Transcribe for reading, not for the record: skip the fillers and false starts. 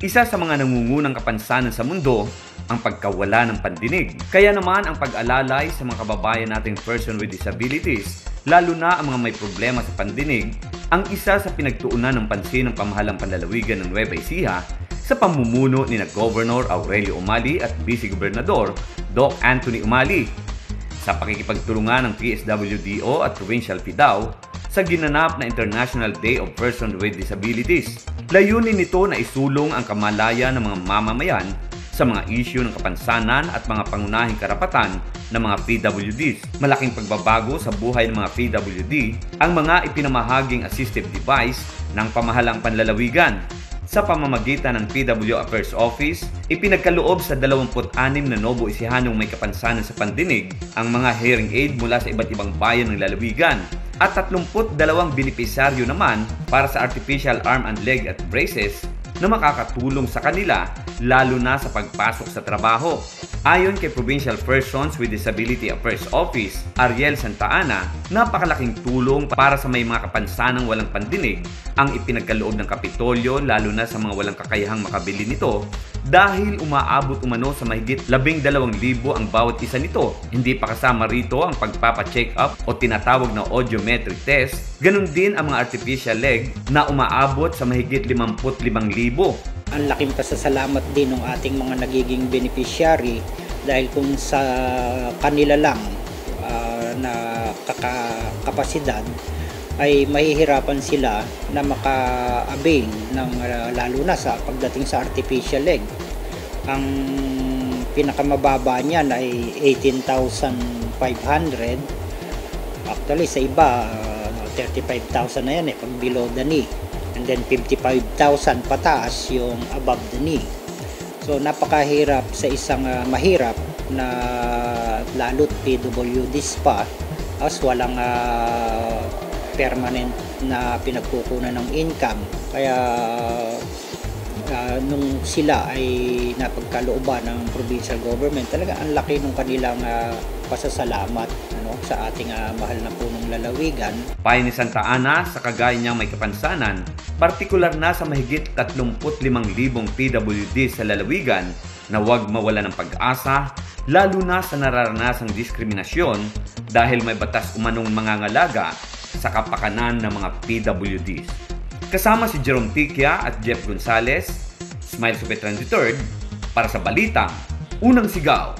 Isa sa mga nangungunang kapansanan sa mundo ang pagkawala ng pandinig. Kaya naman ang pag-alalay sa mga kababayan nating person with disabilities, lalo na ang mga may problema sa pandinig, ang isa sa pinagtuunan ng pansin ng pamahalang panlalawigan ng Nueva Ecija sa pamumuno ni Governor Aurelio Umali at Vice Gobernador Doc Anthony Umali sa pakikipagtulungan ng PSWDO at Provincial PDAO sa ginanap na International Day of Persons with Disabilities. Layunin nito na isulong ang kamalayan ng mga mamamayan sa mga isyu ng kapansanan at mga pangunahing karapatan ng mga PWDs. Malaking pagbabago sa buhay ng mga PWD ang mga ipinamahaging assistive device ng pamahalang panlalawigan. Sa pamamagitan ng PW Affairs Office, ipinagkaloob sa 26 na Novo Ecijanong may kapansanan sa pandinig ang mga hearing aid mula sa iba't ibang bayan ng lalawigan at 32 benepisaryo naman para sa artificial arm and leg at braces na makakatulong sa kanila lalo na sa pagpasok sa trabaho. Ayon kay Provincial Persons with Disability Affairs Office, Ariel Santa Ana, napakalaking tulong para sa may mga kapansanang walang pandinig ang ipinagkaloob ng Kapitolyo lalo na sa mga walang kakayahang makabili nito dahil umaabot umano sa mahigit 12,000 ang bawat isa nito. Hindi pa kasama rito ang pagpapa-check up o tinatawag na audiometric test, ganun din ang mga artificial leg na umaabot sa mahigit 55,000. Ang laking pasasalamat din ng ating mga nagiging beneficiary dahil kung sa kanila lang na kapasidad ay mahihirapan sila na maka-avail ng lalo na sa pagdating sa artificial leg. Ang pinakamababa niyan ay 18,500. Actually sa iba 35,000 na yan pag below the knee. And then 55,000 pataas yung above the knee. So napakahirap sa isang mahirap na lalo't PWDs pa as walang permanent na pinagkukunan ng income. Kaya nung sila ay napagkalooban ng provincial government, talaga ang laki ng kanilang pasasalamat sa ating mahal na punong lalawigan. Payo ni Santa Ana sa kagaya niyang may kapansanan, partikular na sa mahigit 35,000 PWD sa lalawigan na huwag mawala ng pag-asa, lalo na sa nararanasang diskriminasyon dahil may batas umanong mangangalaga sa kapakanan ng mga PWDs. Kasama si Jerome Tiquia at Jeff Gonzalez, Smile Supetran III, para sa Balitang Unang Sigaw.